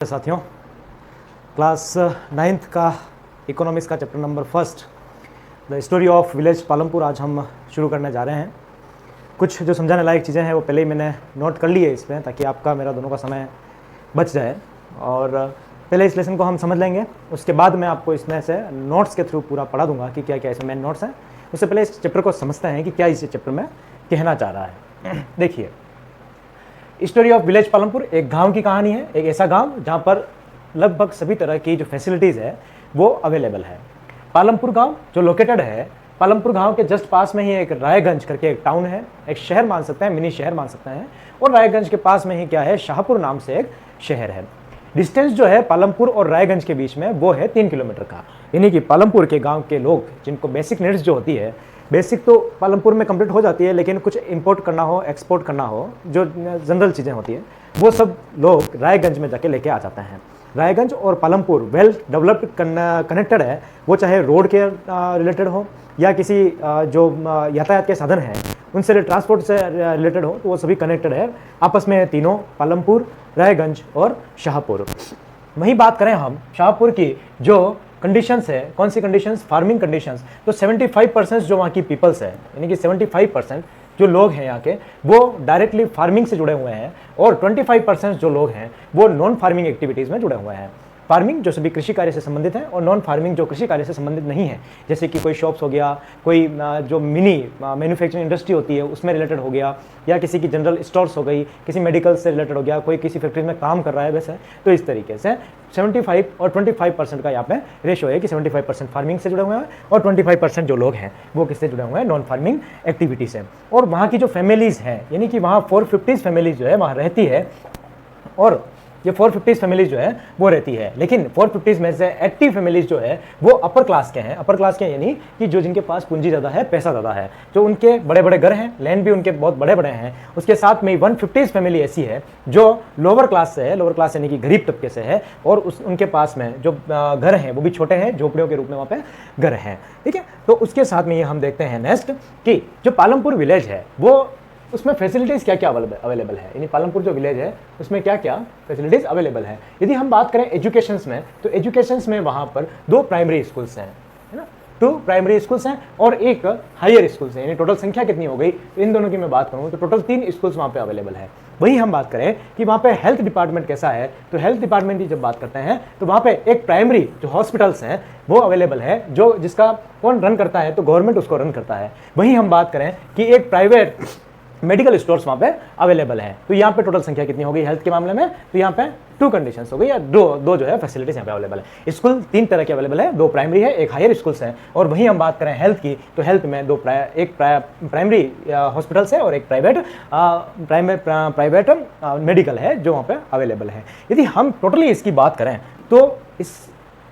साथियों, class 9th का economics का chapter number 1 the story of village Palampur आज हम शुरू करने जा रहे हैं। कुछ जो समझाने लायक चीज़ें हैं वो पहले ही मैंने नोट कर ली है इसमें, ताकि आपका मेरा दोनों का समय बच जाए। और पहले इस लेसन को हम समझ लेंगे, उसके बाद मैं आपको इसमें से नोट्स के थ्रू पूरा पढ़ा दूंगा कि क्या क्या इसमें मेन नोट्स हैं। उससे पहले इस चैप्टर को समझते हैं कि क्या इस चैप्टर में कहना चाह रहा है। देखिए, स्टोरी ऑफ विलेज पालमपुर एक गांव की कहानी है, एक ऐसा गांव जहां पर लगभग सभी तरह की जो फैसिलिटीज़ है वो अवेलेबल है। पालमपुर गांव जो लोकेटेड है, पालमपुर गांव के जस्ट पास में ही एक रायगंज करके एक टाउन है, एक शहर मान सकते हैं, मिनी शहर मान सकते हैं। और रायगंज के पास में ही क्या है, शाहपुर नाम से एक शहर है। डिस्टेंस जो है पालमपुर और रायगंज के बीच में वो है 3 किलोमीटर का। यानी कि पालमपुर के गाँव के लोग जिनको बेसिक नीड्स जो होती है, बेसिक तो पालमपुर में कंप्लीट हो जाती है, लेकिन कुछ इंपोर्ट करना हो, एक्सपोर्ट करना हो, जो जनरल चीज़ें होती है, वो सब लोग रायगंज में जाके लेके आ जाते हैं। रायगंज और पालमपुर वेल डेवलप्ड कनेक्टेड है, वो चाहे रोड के रिलेटेड हो या किसी जो यातायात के साधन हैं उनसे, ट्रांसपोर्ट से रिलेटेड हो, तो वो सभी कनेक्टेड है आपस में, तीनों पालमपुर, रायगंज और शाहपुर। वहीं बात करें हम शाहपुर की, जो कंडीशंस है, कौन सी कंडीशंस, फार्मिंग कंडीशंस, तो 75% जो वहाँ की पीपल्स है, यानी कि 75% जो लोग हैं यहाँ के, वो डायरेक्टली फार्मिंग से जुड़े हुए हैं, और 25% जो लोग हैं वो नॉन फार्मिंग एक्टिविटीज़ में जुड़े हुए हैं। फार्मिंग जो सभी कृषि कार्य से संबंधित है, और नॉन फार्मिंग जो कृषि कार्य से संबंधित नहीं है, जैसे कि कोई शॉप्स हो गया, कोई जो मिनी मैन्युफैक्चरिंग इंडस्ट्री होती है उसमें रिलेटेड हो गया, या किसी की जनरल स्टोर्स हो गई, किसी मेडिकल से रिलेटेड हो गया, कोई किसी फैक्ट्री में काम कर रहा है वैसे। तो इस तरीके से 75 और 25% का यहाँ पे रेशो है कि 75% फार्मिंग से जुड़े हुए हैं और 25% जो लोग हैं वो किससे जुड़े हुए हैं, नॉन फार्मिंग एक्टिविटी से। और वहाँ की जो फैमिलीज़ हैं, यानी कि वहाँ 450 फैमिलीज जो है वहाँ रहती है, और ये 450 फैमिलीज जो है वो रहती है। लेकिन 450 में से 80 फैमिलीज जो है वो अपर क्लास के हैं। अपर क्लास के यानी कि जो जिनके पास पूंजी ज़्यादा है, पैसा ज़्यादा है, जो उनके बड़े बड़े घर हैं, लैंड भी उनके बहुत बड़े बड़े हैं। उसके साथ में 150 फैमिली ऐसी है जो लोअर क्लास से है, लोअर क्लास यानी कि गरीब तबके से है, और उनके पास में जो घर हैं वो भी छोटे हैं, झोपड़ियों के रूप में वहाँ पे घर हैं। ठीक है, तो उसके साथ में ये हम देखते हैं नेक्स्ट कि जो पालमपुर विलेज है वो, उसमें फैसिलिटीज़ क्या क्या अवेलेबल है, यानी पालमपुर जो विलेज है उसमें क्या क्या फैसिलिटीज़ अवेलेबल है। यदि हम बात करें एजुकेशंस में, तो एजुकेशंस में वहाँ पर 2 प्राइमरी स्कूल्स हैं, है ना, 2 प्राइमरी स्कूल्स हैं और एक हायर स्कूल्स हैं। यानी टोटल संख्या कितनी हो गई, इन दोनों की मैं बात करूँ तो टोटल 3 स्कूल्स वहाँ पे अवेलेबल है। वहीं हम बात करें कि वहाँ पे हेल्थ डिपार्टमेंट कैसा है, तो हेल्थ डिपार्टमेंट की जब बात करते हैं तो वहाँ पे एक प्राइमरी जो हॉस्पिटल्स हैं वो अवेलेबल है, जो जिसका कौन रन करता है, तो गवर्नमेंट उसको रन करता है। वहीं हम बात करें कि एक प्राइवेट मेडिकल स्टोर्स वहाँ पे अवेलेबल है। तो यहाँ पे टोटल संख्या कितनी हो गई हेल्थ के मामले में, तो यहाँ पे 2 कंडीशंस हो गई, या दो जो है फैसिलिटीज यहाँ पे अवेलेबल है। स्कूल 3 तरह के अवेलेबल है, 2 प्राइमरी है, एक हायर स्कूल्स है। और वहीं हम बात करें हेल्थ की, तो हेल्थ में एक प्राइमरी हॉस्पिटल्स है और एक प्राइवेट मेडिकल है जो वहाँ पे अवेलेबल है। यदि हम टोटली इसकी बात करें तो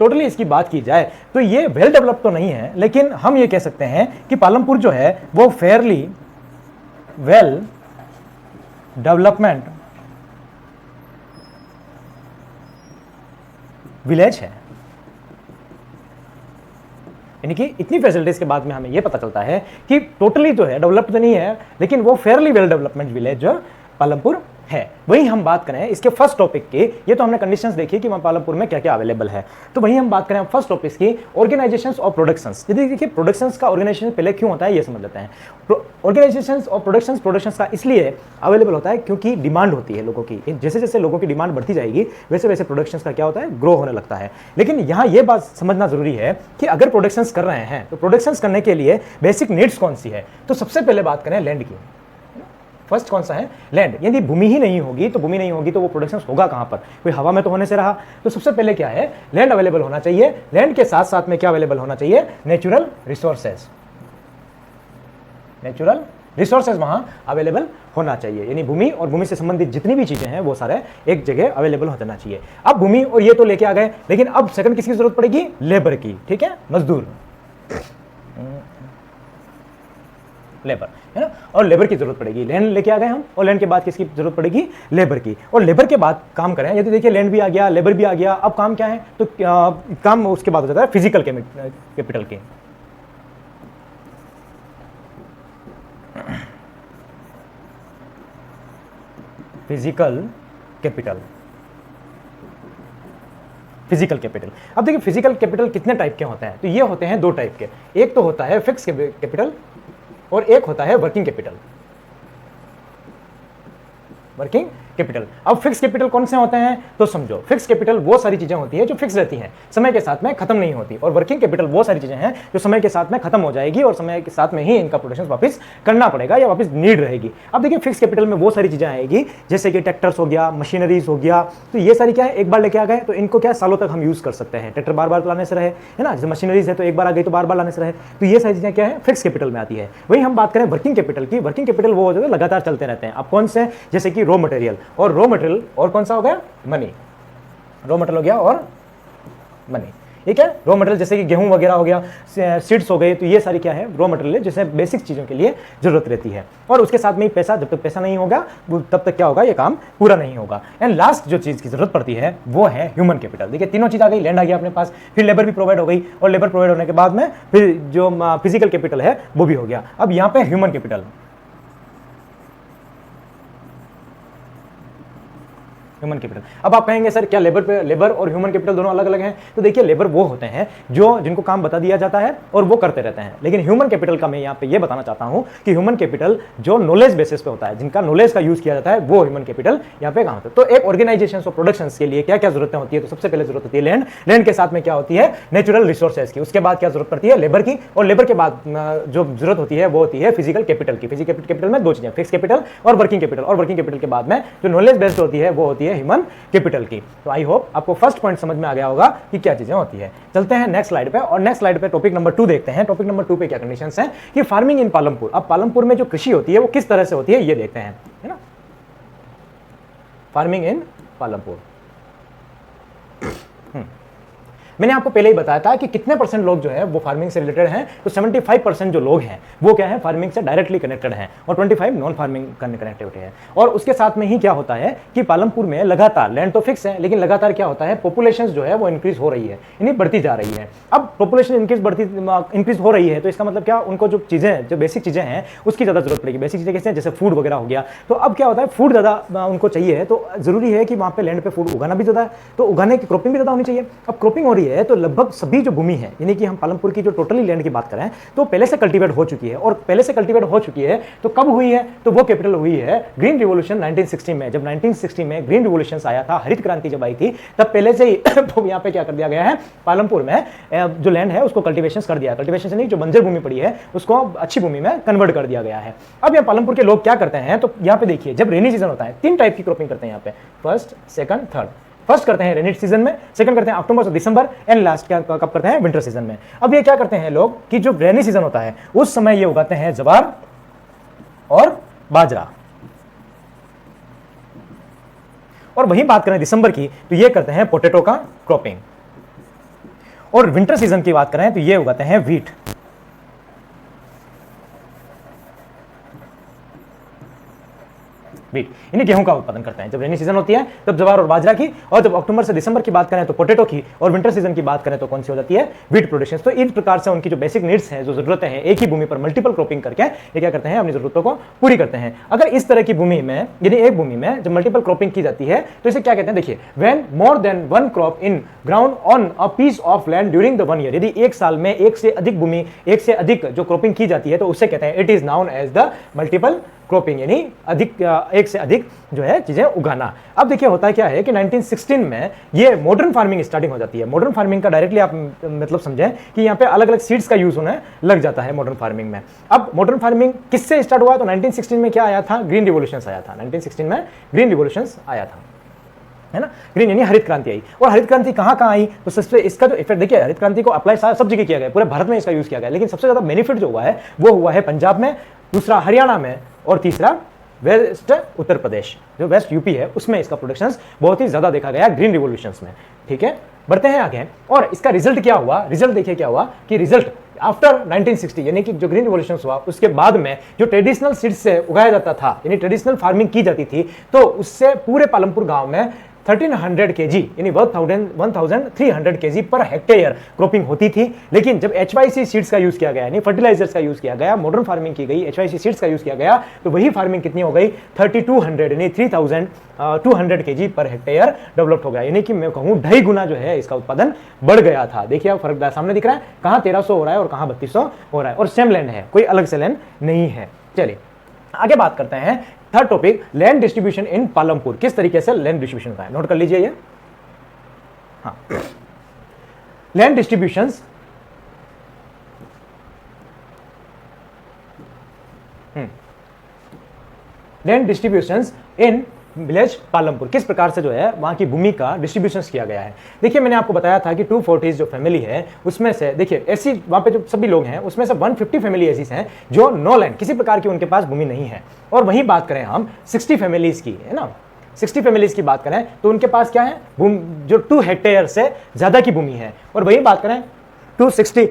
टोटली इसकी बात की जाए तो ये वेल डेवलप तो नहीं है, लेकिन हम ये कह सकते हैं कि पालमपुर जो है वो फेयरली वेल डेवलपमेंट विलेज है। यानी कि इतनी फैसिलिटीज के बाद में हमें यह पता चलता है कि टोटली जो है डेवलप्ड तो नहीं है, लेकिन वो फेयरली वेल डेवलपमेंट विलेज जो पालमपुर है। वहीं हम बात करें इसके फर्स्ट टॉपिक की, ये तो हमने कंडीशंस देखी कि वहाँ पालमपुर में क्या क्या अवेलेबल है। तो वहीं हम बात करें फर्स्ट टॉपिक की, ऑर्गेनाइजेशंस ऑफ प्रोडक्शंस। यदि देखिए प्रोडक्शंस का ऑर्गेनाइजेशन पहले क्यों होता है ये समझ लेते हैं। ऑर्गेनाइजेशंस ऑफ प्रोडक्शंस का इसलिए अवेलेबल होता है क्योंकि डिमांड होती है लोगों की। जैसे जैसे लोगों की डिमांड बढ़ती जाएगी वैसे वैसे प्रोडक्शंस का क्या होता है, ग्रो होने लगता है। लेकिन यहाँ ये बात समझना जरूरी है कि अगर प्रोडक्शंस कर रहे हैं तो प्रोडक्शंस करने के लिए बेसिक नीड्स कौन सी है। तो सबसे पहले बात करें लैंड की। फर्स्ट कौन सा है, लैंड। यदि भूमि ही नहीं होगी तो वो प्रोडक्शन होगा कहां पर, कोई हवा में तो होने से रहा। तो सबसे पहले क्या है, लैंड अवेलेबल होना चाहिए। लैंड के साथ साथ में क्या अवेलेबल होना चाहिए, नेचुरल रिसोर्सेज। नेचुरल रिसोर्सेज वहां अवेलेबल होना चाहिए, यानी भूमि और भूमि से संबंधित जितनी भी चीजें हैं वो सारे एक जगह अवेलेबल होना चाहिए। अब भूमि और ये तो लेके आ गए, लेकिन अब सेकंड किसकी जरूरत पड़ेगी, लेबर की। ठीक है, मजदूर, लेबर, है ना, और लेबर की जरूरत पड़ेगी। लैंड लेके आ गए हम, और लैंड के बाद किसकी जरूरत पड़ेगी, लेबर की। और लेबर के बाद काम करें, यदि देखिए लैंड भी आ गया, लेबर भी आ गया, अब काम क्या है, तो काम उसके बाद हो जाता है फिजिकल कैपिटल के। Physical capital, physical capital. अब देखिए फिजिकल कैपिटल कितने टाइप के होते हैं, तो ये होते हैं दो टाइप के, एक तो होता है फिक्स कैपिटल और एक होता है वर्किंग कैपिटल। Working capital. अब फिक्स कैपिटल कौन से होते हैं, तो समझो फिक्स कैपिटल वो सारी चीजें होती है जो फिक्स रहती हैं, समय के साथ में खत्म नहीं होती, और वर्किंग कैपिटल वो सारी चीजें हैं जो समय के साथ में खत्म हो जाएगी और समय के साथ में ही इनका प्रोडक्शन वापस करना पड़ेगा या वापस नीड रहेगी। अब देखिए फिक्स कैपिटल में वो सारी चीजें आएगी जैसे कि ट्रैक्टर्स हो गया, मशीनरीज हो गया, तो ये सारी क्या है एक बार लेके आ गए तो इनको क्या सालों तक हम यूज कर सकते हैं, ट्रैक्टर बार बार लाने से रहे, है ना, जैसे मशीनरीज है तो एक बार आ गई तो बार बार लाने से रहे, तो ये सारी चीजें क्या है फिक्स कैपिटल में आती है। वही हम बात करें वर्किंग कैपिटल की, वर्किंग कैपिटल वो जो है लगातार चलते रहते हैं। अब कौन से, जैसे कि रॉ मटेरियल, और रॉ मटेरियल और कौन सा हो गया, मनी, रॉ मटेरियल हो गया और मनी, ठीक है। रॉ मटेरियल जैसे कि गेहूं वगैरह हो गया, सीड्स हो गए, तो ये सारी क्या है रॉ मटेरियल है जिसे बेसिक चीजों के लिए जरूरत रहती है, और उसके साथ में ही पैसा, जब तक पैसा नहीं होगा तब तक क्या होगा, ये काम पूरा नहीं होगा। एंड लास्ट जो चीज की जरूरत पड़ती है वो है ह्यूमन कैपिटल। देखिए तीनों चीज आ गई, लैंड आ गया अपने पास, फिर लेबर भी प्रोवाइड हो गई, और लेबर प्रोवाइड होने के बाद में फिर जो फिजिकल कैपिटल है वो भी हो गया। अब यहाँ पे ह्यूमन कैपिटल, ह्यूमन कैपिटल। अब आप कहेंगे सर क्या लेबर और ह्यूमन कैपिटल दोनों अलग अलग हैं, तो देखिए लेबर वो होते हैं जो जिनको काम बता दिया जाता है और वो करते रहते हैं, लेकिन ह्यूमन कैपिटल का मैं यहाँ पे ये बताना चाहता हूँ कि ह्यूमन कैपिटल जो नॉलेज बेसिस पे होता है, जिनका नॉलेज का यूज किया जाता है, वो ह्यूमन कैपिटल यहाँ पे काम होता है। तो एक ऑर्गेनाइजेशन ऑफ प्रोडक्शन के लिए क्या क्या जरूरतें होती है, तो सबसे पहले जरूरत होती है लैंड, लैंड के साथ में क्या होती है नेचुरल रिसोर्सेज की, उसके बाद क्या जरूरत पड़ती है लेबर की, और लेबर के बाद जो जरूरत होती है वो होती है फिजिकल कैपिटल की। फिजिकल कैपिटल में दो चीजें, फिक्स कैपिटल और वर्किंग कैपिटल, और वर्किंग कैपिटल के बाद में जो नॉलेज बेस्ड होती है वो होती है ह्यूमन कैपिटल की। तो आई होप आपको फर्स्ट पॉइंट समझ में आ गया होगा कि क्या चीजें होती है। चलते हैं नेक्स्ट स्लाइड पे, और नेक्स्ट स्लाइड पे टॉपिक नंबर 2 देखते हैं। टॉपिक नंबर 2 पे क्या कंडीशंस हैं कि फार्मिंग इन पालमपुर। अब पालमपुर में जो कृषि होती है वो किस तरह से होती है ये देखते हैं, है ना, फार्मिंग इन पालमपुर। मैंने आपको पहले ही बताया था कि कितने परसेंट लोग जो है वो फार्मिंग से रिलेटेड हैं, तो 75% जो लोग हैं वो क्या है फार्मिंग से डायरेक्टली कनेक्टेड हैं, और 25 नॉन फार्मिंग कनेक्टिविटी है। और उसके साथ में ही क्या होता है कि पालमपुर में लगातार लैंड तो फिक्स है, लेकिन लगातार क्या होता है पॉपुलेशन जो है वो इंक्रीज हो रही है, यानी बढ़ती जा रही है। अब पॉपुलेशन इंक्रीज हो रही है तो इसका मतलब क्या, उनको जो चीजें, जो बेसिक चीजें हैं उसकी ज्यादा जरूरत पड़ेगी। बेसिक चीजें कैसे हैं, जैसे फूड वगैरह हो गया, तो अब क्या होता है फूड ज्यादा उनको चाहिए, तो जरूरी है कि वहां पे लैंड पे फूड उगाना भी ज्यादा है, तो उगाने की क्रॉपिंग भी ज्यादा होनी चाहिए। अब क्रॉपिंग हो रही है तो लगभग सभी जो भूमि है, यानी कि हम पालमपुर की जो टोटली लैंड की बात करें तो पहले से कल्टीवेट हो चुकी है, और पहले से कल्टीवेट हो चुकी है तो कब हुई है, तो वो कैपिटल हुई है ग्रीन रिवॉल्यूशन 1960 में। जब 1960 में ग्रीन रिवॉल्यूशन आया था, हरित क्रांति जब आई थी, तब पहले से ही तो यहाँ पे क्या कर दिया गया है, पालमपुर में जो लैंड है उसको कल्टीवेशन कर दिया, कल्टीवेशन से नहीं, जो बंजर भूमि पड़ी है उसको अच्छी भूमि में कन्वर्ट कर दिया गया है। अब यहाँ पालमपुर के लोग क्या करते हैं, तो यहाँ पे देखिए जब रेनी सीजन होता है 3 टाइप की क्रॉपिंग करते हैं यहाँ पे, फर्स्ट, सेकंड, थर्ड। फर्स्ट करते हैं रेनी सीजन में, सेकंड करते हैं अक्टूबर से दिसंबर, एंड लास्ट क्या कब करते हैं, विंटर सीजन में। अब ये क्या करते हैं लोग कि जो रेनी सीजन होता है उस समय ये उगाते हैं ज्वार और बाजरा, और वही बात करें दिसंबर की तो ये करते हैं पोटैटो का क्रॉपिंग, और विंटर सीजन की बात करें तो ये उगाते हैं व्हीट। व्हीट यानी गेहूं का उत्पादन करते हैं। जब रेनी सीजन होती है तब ज्वार और बाजरा की, और जब अक्टूबर से दिसंबर की बात करें तो पोटैटो की, और विंटर सीजन की बात करें तो कौन सी हो जाती है, व्हीट प्रोडक्शन। तो इस प्रकार से उनकी जो बेसिक नीड्स हैं, जो जरूरतें हैं, एक ही भूमि पर मल्टीपल क्रॉपिंग करके ये क्या करते हैं, अपनी जरूरतों को पूरी करते हैं। अगर इस तरह की भूमि में, यानी एक भूमि में जब मल्टीपल क्रॉपिंग की जाती है तो इसे क्या कहते हैं, देखिए when more than one crop in ground on a piece of land during the 1 year. यदि एक साल में एक से अधिक भूमि, एक से अधिक जो क्रॉपिंग की जाती है तो उससे कहते हैं it is known as the multiple cropping, यानी अधिक, एक से अधिक जो है चीजें उगाना। अब देखिए होता क्या है कि 1916 में ये मॉडर्न फार्मिंग स्टार्टिंग हो जाती है। मॉडर्न फार्मिंग का डायरेक्टली आप मतलब समझें कि यहाँ पे अलग अलग सीड्स का यूज होने लग जाता है मॉडर्न फार्मिंग में। अब मॉडर्न फार्मिंग किससे स्टार्ट हुआ, तो 1916 में क्या आया था, ग्रीन रिवॉल्यूशन आया था। 1916 में ग्रीन रिवॉल्यूशन आया था, है ना, ग्रीन यानी हरित क्रांति आई। और हरित क्रांति कहां आई, तो सबसे इसका जो इफेक्ट देखिए, हरित क्रांति को अप्लाई सब जगह किया गया, पूरे भारत में इसका यूज किया गया, लेकिन सबसे ज्यादा बेनिफिट जो हुआ है वो हुआ है पंजाब में, दूसरा हरियाणा में, और तीसरा वेस्ट उत्तर प्रदेश, जो वेस्ट यूपी है उसमें इसका प्रोडक्शन बहुत ही ज्यादा देखा गया ग्रीन रिवॉल्यूशन में। ठीक है, बढ़ते हैं आगे, और इसका रिजल्ट क्या हुआ, रिजल्ट देखिए क्या हुआ कि रिजल्ट आफ्टर 1960 यानी कि जो ग्रीन रिवॉल्यूशन हुआ उसके बाद में जो ट्रेडिशनल सीड्स से उगाया जाता था, यानी ट्रेडिशनल फार्मिंग की जाती थी, तो उससे पूरे पालमपुर गांव में 1300 kg यानी 1300 kg पर हेक्टेयर क्रॉपिंग होती थी। लेकिन जब HYC सीड्स का यूज किया गया यानी फर्टिलाइजर्स का यूज किया गया, मॉडर्न फार्मिंग की गई, HYC सीड्स का यूज किया गया, तो वही फार्मिंग कितनी हो गई 3200 यानी 3200 kg पर हेक्टेयर डेवलप्ड हो गया। यानी कि मैं कहूं 2.5 गुना जो है इसका उत्पादन बढ़ गया था। देखिए आप फर्क सामने दिख रहा है, कहां 1300 हो रहा है और कहां 3200 हो रहा है, और सेम लैंड है, कोई अलग से लैंड नहीं है। चलिए आगे बात करते हैं। Third topic, land distribution in Palampur. किस तरीके से लैंड डिस्ट्रीब्यूशन का है, नोट कर लीजिए ये। हाँ, land distributions land distributions in village Palampur, किस प्रकार से जो है वहां की भूमि का डिस्ट्रीब्यूशन किया गया है। देखिए मैंने आपको बताया था कि 240 जो फैमिली है उसमें से देखिए ऐसी वहां पे जो सभी लोग हैं उसमें से 150 फैमिली ऐसी हैं जो नो लैंड, किसी प्रकार की उनके पास भूमि नहीं है। और वहीं बात करें हम 60 फैमिलीज की, है ना, 60 फैमिलीज की बात करें तो उनके पास क्या है, जो 2 हेक्टेयर से ज्यादा की भूमि है। और वहीं बात करें 240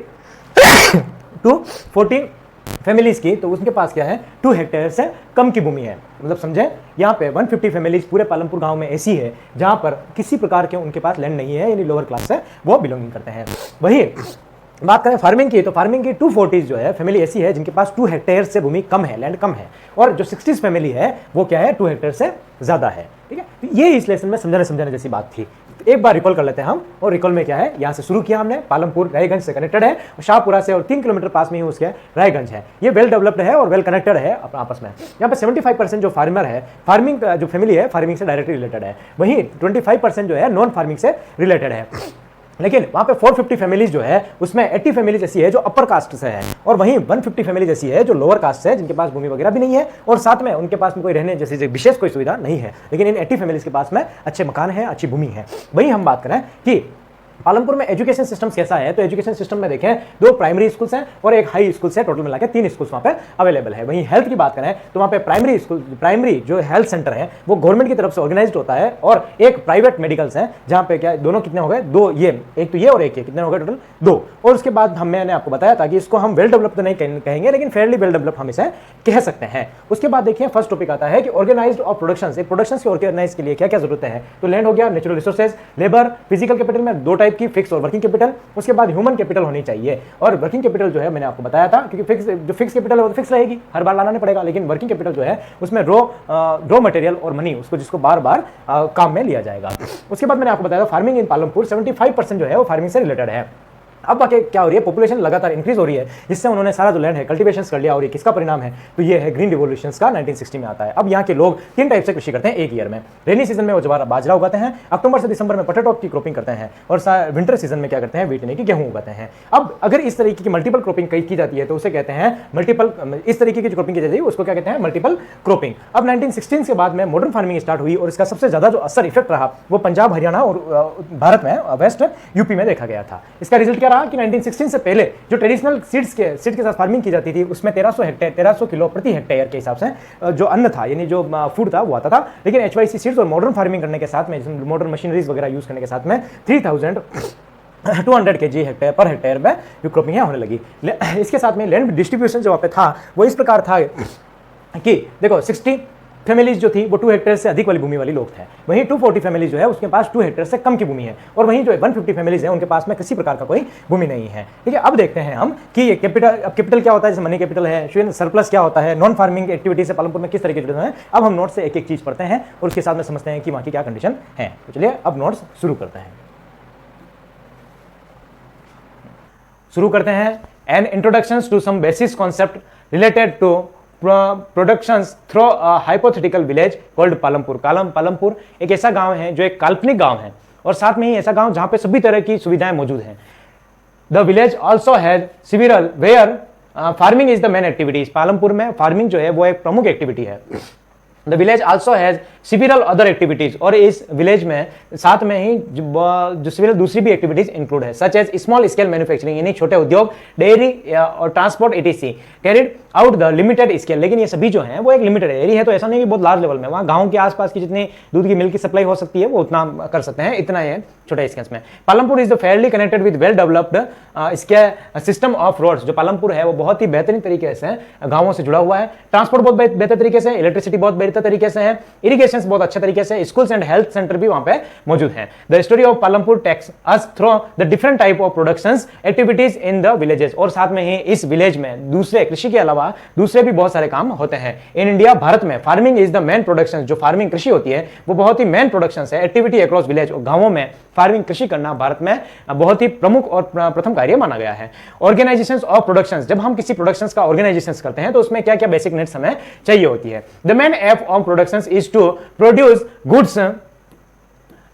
फैमिलीज की तो उनके पास क्या है, 2 हेक्टेयर से कम की भूमि है। मतलब समझे, यहाँ पे 150 फैमिलीज पूरे पालमपुर गांव में ऐसी है जहां पर किसी प्रकार के उनके पास लैंड नहीं है, यानी लोअर क्लास से वो बिलोंगिंग करते हैं। वही बात करें फार्मिंग की तो फार्मिंग की 240 जो है फैमिली ऐसी है जिनके पास 2 हेक्टेयर से भूमि कम है, लैंड कम है। और जो 60 फैमिली है वो क्या है, 2 हेक्टेयर से ज्यादा है। ठीक है, तो ये इस लेसन में समझाने जैसी बात थी। एक बार रिकॉल कर लेते हैं हम, और रिकॉल में क्या है, यहां से शुरू किया हमने, पालमपुर रायगंज से कनेक्टेड है, शाहपुरा से और 3 किलोमीटर पास में ही उसके रायगंज है। ये वेल डेवलप्ड है और वेल कनेक्टेड है आपस में। यहाँ पे 75% जो फार्मर है, फार्मिंग जो फैमिली है फार्मिंग से डायरेक्टली रिलेटेड है, वहीं 25% जो है नॉन फार्मिंग से रिलेटेड है। लेकिन वहां पे 450 फैमिलीज जो है उसमें 80 फैमिलीज ऐसी है जो अपर कास्ट से है, और वहीं 150 फैमिलीज ऐसी है जो लोअर कास्ट से है, जिनके पास भूमि वगैरह भी नहीं है और साथ में उनके पास में कोई रहने जैसी विशेष कोई सुविधा नहीं है। लेकिन इन 80 फैमिलीज के पास में अच्छे मकान है, अच्छी भूमि है। वहीं हम बात करें कि पालमपुर में एजुकेशन सिस्टम कैसा है, तो एजुकेशन सिस्टम में देखें 2 प्राइमरी स्कूल्स हैं और एक हाई स्कूल है, टोटल मिलाकर 3 स्कूल्स वहां पे अवेलेबल है। वहीं हेल्थ की बात करें तो वहां पे प्राइमरी जो हेल्थ सेंटर है वो गवर्नमेंट की तरफ से ऑर्गेनाइज्ड होता है, और एक प्राइवेट मेडिकल्स है जहां पे क्या दोनों कितने हो गए, 2 ये, एक तो ये और एक ये, कितने हो गए टोटल 2। और उसके बाद मैंने आपको बताया था कि इसको हम वेल डेवलप तो नहीं कहेंगे लेकिन फेयरली वेल डेवलप हम इसे कह सकते हैं। उसके बाद देखिए फर्स्ट टॉपिक आता है कि ऑर्गेनाइज्ड ऑफ प्रोडक्शंस, एक प्रोडक्शंस के ऑर्गेनाइज के लिए क्या क्या जरूरत है। तो लैंड हो गया, natural resources, labour, physical capital में 2 टाइप की, फिक्स और वर्किंग कैपिटल। उसके बाद ह्यूमन कैपिटल होनी चाहिए, और वर्किंग कैपिटल जो है मैंने आपको बताया था क्योंकि फिक्स कैपिटल है वो तो फिक्स रहेगी, हर बार लाना नहीं पड़ेगा। लेकिन वर्किंग कैपिटल जो है उसमें रॉ मटेरियल और मनी, उसको जिसको बार बार काम में लिया जाएगा। उसके बाद मैंने आपको बताया था फार्मिंग इन पालमपुर 75% जो है वो फार्मिंग से रिलेटेड है। अब बाकी क्या हो रही है, पॉपुलेशन लगातार इंक्रीज हो रही है, जिससे उन्होंने सारा जो लैंड है कल्टीवेशन कर लिया, और ये किसका परिणाम है, तो ये है ग्रीन रिवोल्यूशन का 1960 में आता है। अब यहाँ के लोग 3 टाइप से कृषि करते हैं एक ईयर में। रेनी सीजन में वो बाजरा उगाते हैं, अक्टूबर से दिसंबर में पोटैटो की क्रॉपिंग करते हैं, और विंटर सीजन में क्या करते हैं, वीट यानी कि गेहूं उगाते हैं। अब अगर इस तरीके की मल्टीपल क्रॉपिंग की जाती है तो उसे कहते हैं मल्टीपल, इस तरीके की जो क्रॉपिंग की जाती है उसको क्या कहते हैं, मल्टीपल क्रॉपिंग। अब 1916 के बाद में मॉडर्न फार्मिंग स्टार्ट हुई, और इसका सबसे ज्यादा जो असर इफेक्ट रहा वो पंजाब, हरियाणा और भारत में वेस्ट यूपी में देखा गया था। इसका रिजल्ट क्या रहा कि 1916 से पहले जो ट्रेडिशनल सीड के साथ फार्मिंग की जाती थी उसमें 1300 किलो प्रति हेक्टेयर के हिसाब से जो अन्न था यानी जो फूड था वो आता था। लेकिन HYC सीड्स और मॉडर्न फार्मिंग करने के साथ में, मॉडर्न मशीनरीज वगैरह यूज करने के साथ में 3200 kg हेक्टेयर पर हेक्टेयर में जो क्रॉपिंग है होने लगी। इसके साथ में लैंड डिस्ट्रीब्यूशन जो वहाँ पे था वो इस प्रकार था कि देखो 60 फैमिलीज जो थी वो 2 हेक्टेयर से अधिक वाली भूमि वाली लोग थे, वहीं 240 फैमिलीज जो है उसके पास 2 हेक्टेयर से कम की भूमि है, और वहीं जो 150 फैमिलीज है उनके पास में किसी प्रकार का कोई भूमि नहीं है। ठीक है, अब देखते हैं हम कि ये कैपिटल क्या होता है, जैसे मनी कैपिटल है, सरप्लस क्या होता है, नॉन फार्मिंग एक्टिविटी से पालमपुर में किस तरीके जुड़े हैं। अब हम नोट्स से एक एक चीज पढ़ते हैं और उसके साथ में समझते हैं कि वहां की क्या कंडीशन है। तो चलिए अब नोट्स शुरू करते हैं। शुरू करते हैं an introduction to some basis concept related to productions through a hypothetical village called Palampur. Palampur एक ऐसा गांव है जो एक काल्पनिक गांव है, और साथ में ही ऐसा गांव जहां पे सभी तरह की सुविधाएं मौजूद हैं। The village also has several where farming is the main activities. Palampur में फार्मिंग जो है वो एक प्रमुख एक्टिविटी है। The village also has several other activities, और इस विलेज में साथ में ही जो सिविरल दूसरी भी एक्टिविटीज इंक्लूड है, such as small scale manufacturing यानी छोटे उद्योग, डेयरी और transport etc carried out the limited scale. लेकिन ये सभी जो हैं वो एक लिमिटेड एरिया है, तो ऐसा नहीं कि बहुत लार्ज लेवल में, वहाँ गाँव के आसपास की जितनी दूध की मिल्क की सप्लाई हो सकती है वो उतना कर सकते हैं, इतना है छोटे स्केल्स में। Palampur is the Fairlie connected with well developed इसके सिस्टम ऑफ रोड्स। जो पालमपुर है वो बहुत ही बेहतरीन तरीके से गाँवों से जुड़ा हुआ है। ट्रांसपोर्ट बहुत बेहतर तरीके से, इलेक्ट्रिसिटी बहुत बेहतर तरीके से है, इरिगेशन एजुकेशन बहुत अच्छे तरीके से, स्कूल्स एंड हेल्थ सेंटर भी वहां पे मौजूद हैं। The story of Palampur takes us through the different type of productions activities in the villages, और साथ में ही इस विलेज में दूसरे कृषि के अलावा दूसरे भी बहुत सारे काम होते हैं। इन इंडिया, भारत में farming is the main production, जो फार्मिंग कृषि होती है वो बहुत ही मेन प्रोडक्शन है, एक्टिविटी अक्रॉस विलेज, और गांवों में फार्मिंग कृषि करना भारत में बहुत ही प्रमुख और प्रथम कार्य माना गया है। ऑर्गेनाइजेशंस ऑफ प्रोडक्शंस, जब हम किसी प्रोडक्शंस का ऑर्गेनाइजेशंस करते हैं तो उसमें क्या क्या बेसिक नीड्स हमें चाहिए होती है। The main aim of productions is to produce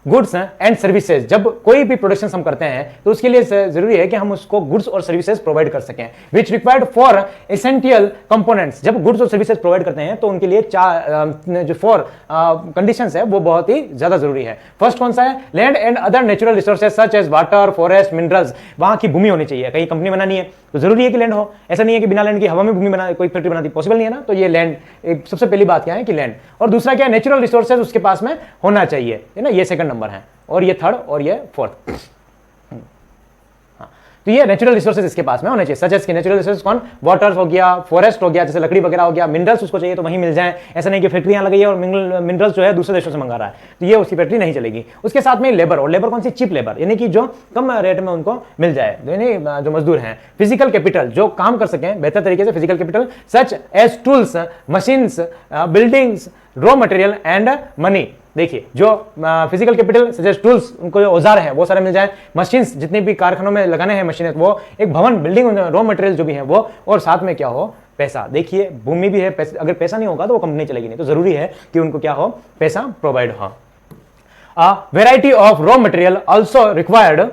goods and services, जब कोई भी प्रोडक्शन हम करते हैं तो उसके लिए जरूरी है कि हम उसको गुड्स और सर्विसेज प्रोवाइड कर सकें, which required for essential components. जब गुड्स और सर्विसेज प्रोवाइड करते हैं तो उनके लिए जो फोर कंडीशंस है वो बहुत ही ज्यादा जरूरी है। फर्स्ट कौन सा है? Land and other natural resources such as water, forest, minerals, वहां की भूमि होनी चाहिए। कहीं कंपनी बनानी है तो जरूरी है कि लैंड हो, ऐसा नहीं है कि बिना लैंड की हवा में भूमि बना कोई फैक्ट्री बनाती, पॉसिबल नहीं है ना। तो ये लैंड, एक सबसे पहली बात क्या है कि लैंड, और दूसरा क्या है? नेचुरल रिसोर्सेज उसके पास में होना चाहिए, है ना, ये सेकंड नंबर है, और ये थर्ड और ये फोर्थ। तो ये नेचुरल रिसोर्सेज इसके पास में होने चाहिए, सच एज नेचुरल रिसोर्सेज कौन? वाटर हो गया, फॉरेस्ट हो गया, जैसे लकड़ी वगैरह हो गया, मिनरल्स उसको चाहिए तो वहीं मिल जाए, ऐसा नहीं कि फैक्ट्री यहां लगी है और मिनरल्स जो है दूसरे देशों से मंगा रहा है तो ये उसकी फैक्ट्री नहीं चलेगी। उसके साथ में लेबर, और लेबर कौन सी? चीप लेबर, यानी कि जो कम रेट में उनको मिल जाए, यानी जो मजदूर हैं। फिजिकल कैपिटल, जो काम कर सकें बेहतर तरीके से, physical capital such as tools, machines, buildings, raw material and money. देखिए, जो फिजिकल कैपिटल सजेस्ट टूल्स, उनको जो औजार हैं वो सारे मिल जाए, मशीन्स जितने भी कारखानों में लगाने हैं मशीनें वो, एक भवन, बिल्डिंग, रॉ मटेरियल जो भी है वो, और साथ में क्या हो? पैसा। देखिए, भूमि भी है, पैसा, अगर पैसा नहीं होगा तो वो कंपनी चलेगी नहीं, तो जरूरी है कि उनको क्या हो? पैसा प्रोवाइड हो। Variety of raw material also required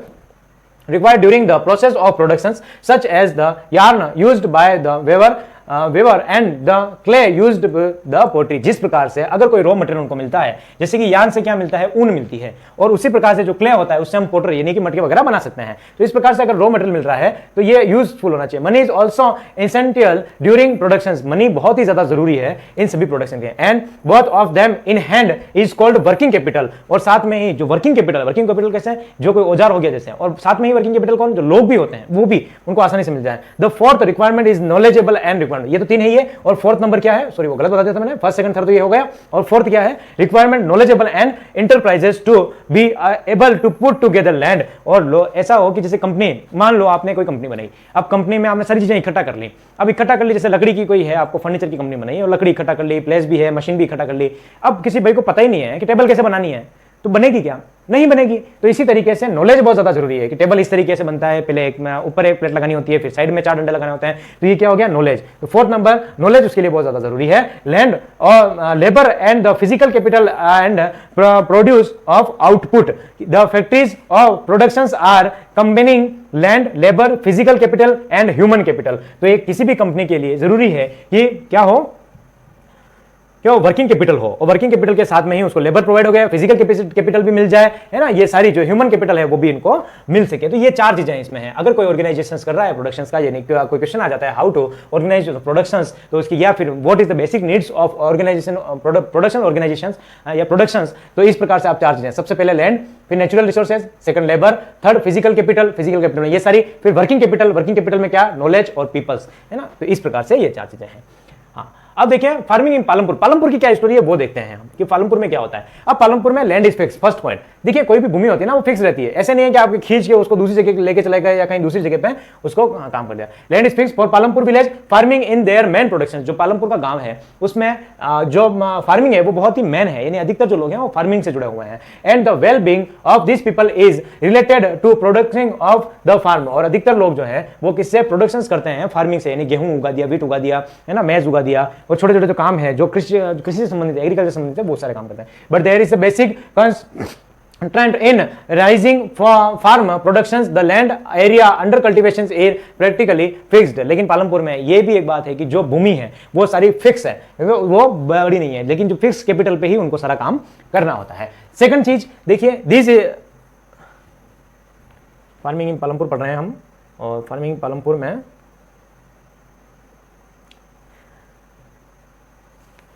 during the process of productions such as the yarn used by the weaver and the clay used the pottery। जिस प्रकार से अगर कोई रॉ मटेरियल उनको मिलता है, जैसे कि यार्न से क्या मिलता है? ऊन मिलती है, और उसी प्रकार से जो क्ले होता है उससे हम पोटर यानी कि मटके वगैरह बना सकते हैं। तो इस प्रकार से अगर रॉ मटेरियल मिल रहा है तो ये यूजफुल होना चाहिए। Money is also essential during productions, money बहुत ही ज्यादा जरूरी है इन सभी प्रोडक्शन के। And both of them in hand is called working capital, और साथ में ही जो वर्किंग कैपिटल कैसे? जो कोई औजार हो गया जैसे, और साथ में ही वर्किंग कैपिटल कौन? जो लोग भी होते हैं वो भी उनको आसानी से मिल जाए। The fourth requirement is knowledgeable and requirement, ये तो तीन है ये, और फोर्थ नंबर क्या है? सॉरी वो गलत बता दिया था मैंने, फर्स्ट सेकंड थर्ड तो ये हो गया, और फोर्थ क्या है? Requirement knowledgeable and enterprises to be able to put together land. और लो ऐसा हो कि जैसे कंपनी, मान लो आपने कोई कंपनी बनाई, अब कंपनी में आपने सारी चीजें इकट्ठा कर ली, अब इकट्ठा कर ली, जैसे लकड़ी की कोई है, आपको फर्नीचर की कंपनी बनाई और लकड़ी इकट्ठा कर ली, प्लेस भी है, मशीन भी इकट्ठा कर ली, अब किसी भाई को पता ही नहीं है कि टेबल कैसे बनानी है, तो बनेगी क्या? नहीं बनेगी। तो इसी तरीके से नॉलेज बहुत ज्यादा जरूरी है कि टेबल इस तरीके से बनता है, पहले ऊपर एक प्लेट लगानी होती है, फिर साइड में 4 डंडे लगाने होते हैं, तो ये क्या हो गया? नॉलेज। तो फोर्थ नंबर नॉलेज उसके लिए बहुत ज्यादा जरूरी है। लैंड और labour and the physical capital and produce of output, the factories of productions are combining land, labour, physical capital and human capital. तो एक किसी भी कंपनी के लिए जरूरी है कि क्या हो? क्यों? वर्किंग कैपिटल हो, और वर्किंग कैपिटल के साथ में ही उसको लेबर प्रोवाइड हो गया, फिजिकल कैपिटल भी मिल जाए, है ना, ये सारी जो ह्यूमन कैपिटल है वो भी इनको मिल सके। तो ये 4 चीजें इसमें हैं। अगर कोई ऑर्गेनाइजेशन कर रहा है प्रोडक्शंस का, यानी कोई क्वेश्चन आ जाता है हाउ टू ऑर्गेनाइज प्रोडक्शंस, तो उसकी, या फिर what is the basic needs of organisation, production organisations या प्रोडक्शंस, तो इस प्रकार से आप 4 चीजें, सबसे पहले लैंड, फिर natural resources, second labour, third physical capital में ये सारी, फिर वर्किंग कैपिटल में क्या? नॉलेज और पीपल्स, है ना। तो इस प्रकार से ये 4 चीजें हैं। हाँ, अब देखिए फार्मिंग इन पालमपुर की क्या स्टोरी है वो देखते हैं हम कि पालमपुर में क्या होता है। अब पालमपुर में land is fix, first point. देखिए, कोई भी भूमि होती है ना वो फिक्स रहती है, ऐसे नहीं है कि आप खींच के उसको दूसरी जगह लेके चले गए या कहीं दूसरी जगह पे उसको काम कर दिया। Land is fix for Palampur village farming in their main production. जो पालमपुर का गांव है उसमें जो फार्मिंग है वो बहुत ही मेन है, यानी अधिकतर जो लोग हैं वो फार्मिंग से जुड़े हुए हैं। And the well being of this people is related to production of the farm, और अधिकतर लोग जो है वो किससे प्रोडक्शन करते हैं? फार्मिंग से, यानी गेहूं उगा दिया, वीट उगा दिया, है ना, मैज उगा दिया, और छोटे छोटे जो काम है जो कृषि से संबंधित, एग्रीकल्चर से संबंधित है, बहुत सारे काम करते हैं। But there is a basic trend in rising farm productions, the land area under cultivations is practically fixed। लेकिन पालमपुर में ये भी एक बात है कि जो भूमि है वो सारी फिक्स है, वो बड़ी नहीं है, लेकिन जो फिक्स कैपिटल पे ही उनको सारा काम करना होता है। सेकंड चीज देखिए, दिस फार्मिंग इन पालमपुर पढ़ रहे हैं हम, और फार्मिंग इन पालमपुर में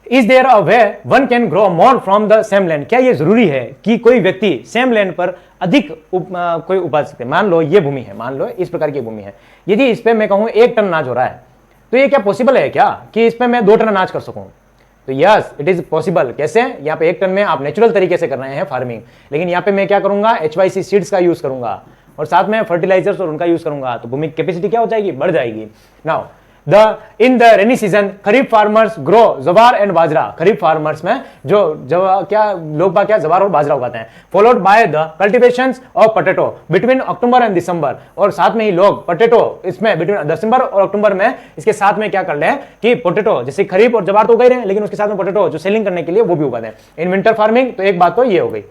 is there a way one can grow more from the same land. क्या ये जरूरी है कि कोई व्यक्ति सेम लैंड पर अधिक कोई उपज सकते? मान लो ये भूमि है, मान लो इस प्रकार की भूमि है, यदि इस पे मैं कहूं 1 टन अनाज हो रहा है, तो ये क्या पॉसिबल है क्या कि इस पे मैं 2 टन अनाज कर सकूं? तो यस इट इज पॉसिबल। कैसे? यहाँ पे 1 टन में आप नेचुरल तरीके से कर रहे हैं फार्मिंग, लेकिन यहाँ पे मैं क्या करूंगा, HYC सीड्स का यूज करूंगा और साथ में फर्टिलाइजर्स और उनका यूज करूंगा, तो भूमि की कैपेसिटी क्या हो जाएगी, बढ़ जाएगी। Now in the rainy season kharif farmers grow जवार एंड बाजरा। खरीफ फार्मर्स में जो क्या लोग बाग क्या जवार और बाजरा उगाते हैं। Followed by the cultivations of potato between October and December, और साथ में ही लोग पोटैटो इसमें बिटवीन दिसंबर और अक्टूबर में इसके साथ में क्या कर ले कि पोटैटो, जैसे खरीफ और जवार तो उगा ही रहे हैं, लेकिन उसके साथ में पोटैटो जो सेलिंग करने के लिए वो भी उगाते हैं इन विंटर फार्मिंग। तो एक बात तो ये हो गई।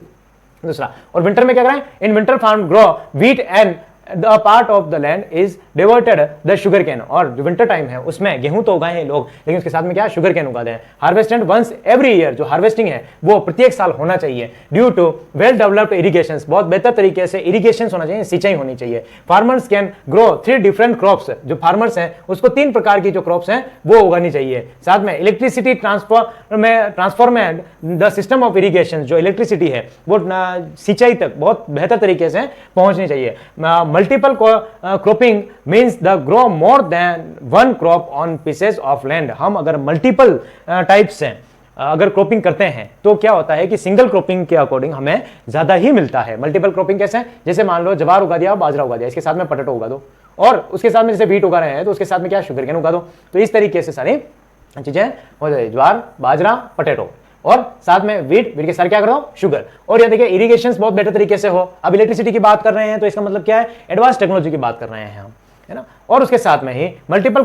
दूसरा, और विंटर में क्या करें, in winter farm grow wheat and the part of the land is diverted the sugar cane, और जो विंटर टाइम है उसमें गेहूं तो उगाए हैं लोग, लेकिन उसके साथ में क्या शुगर कैन उगाते हैं। हार्वेस्टेड वंस एवरी ईयर, जो हार्वेस्टिंग है वो प्रत्येक साल होना चाहिए। Due to well developed irrigation, बहुत बेहतर तरीके से इरिगेशन होना चाहिए, सिंचाई होनी चाहिए। Farmers can grow 3 different crops, जो फार्मर्स हैं उसको 3 प्रकार की जो क्रॉप्स हैं वो उगानी चाहिए। साथ में electricity transformed the system of irrigation, जो इलेक्ट्रिसिटी है वो सिंचाई तक बहुत बेहतर तरीके से पहुंचनी चाहिए। Multiple cropping means the grow more than 1 crop on pieces of land. हम अगर मल्टीपल टाइप्स हैं अगर क्रॉपिंग करते हैं तो क्या होता है कि सिंगल क्रॉपिंग के अकॉर्डिंग हमें ज्यादा ही मिलता है। मल्टीपल क्रॉपिंग कैसे? जैसे मान लो जवार उगा दिया, बाजरा उगा दिया, इसके साथ में पोटैटो उगा दो, और उसके साथ में जैसे व्हीट उगा रहे हैं तो उसके साथ में क्या शुगर कैन उगा दो। तो इस तरीके से सारी चीजें हो जाए, ज्वार बाजरा पोटैटो, और साथ में वीट के साथ क्या कर रहा हूं, शुगर। और ये देखिए इरिगेशन बहुत बेटर तरीके से हो। अब इलेक्ट्रिसिटी की बात कर रहे हैं तो इसका मतलब क्या है, एडवांस टेक्नोलॉजी की बात कर रहे हैं हम, है ना। और उसके साथ में ही multiple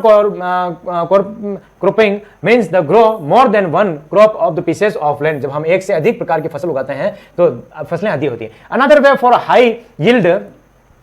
cropping means the grow more than 1 crop of the pieces of land. जब हम एक से अधिक प्रकार की फसल उगाते हैं तो फसलें अधिक होती है। Another way for high yield,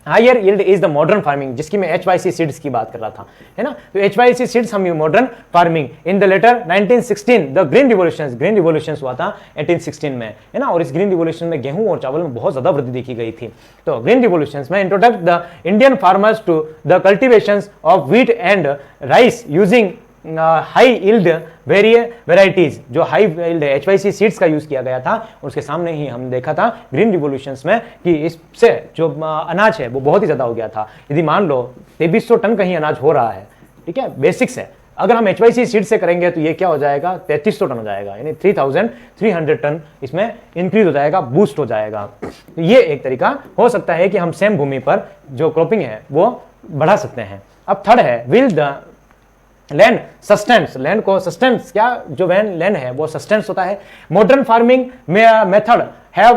higher yield is the modern farming, जिसकी मैं HYC सीड्स की बात कर रहा था, है ना। तो HYC सीड्स हम modern farming in the later 1916 the green revolution हुआ था 1816 में, है ना। और इस ग्रीन रिवोल्यूशन में गेहूं और चावल में बहुत ज्यादा वृद्धि देखी गई थी। तो ग्रीन रिवोल्यूशन में introduced the Indian farmers to the cultivation of wheat and rice using high yield varieties. जो हाई यील्ड HYC सीड्स का यूज किया गया था, उसके सामने ही हम देखा था ग्रीन रिवोल्यूशंस में कि इससे जो अनाज है वो बहुत ही ज्यादा हो गया था। यदि मान लो 2300 टन कहीं अनाज हो रहा है, ठीक है, बेसिक्स है, अगर हम HYC सीड से करेंगे तो ये क्या हो जाएगा, 3300 टन हो जाएगा, यानी 3300 टन इसमें इंक्रीज हो जाएगा, बूस्ट हो जाएगा। तो ये एक तरीका हो सकता है कि हम सेम भूमि पर जो क्रॉपिंग है वो बढ़ा सकते हैं। अब थर्ड है will the land sustains, land को सस्टेंस, क्या जो लैंड है वो सस्टेंस होता है। Modern farming method have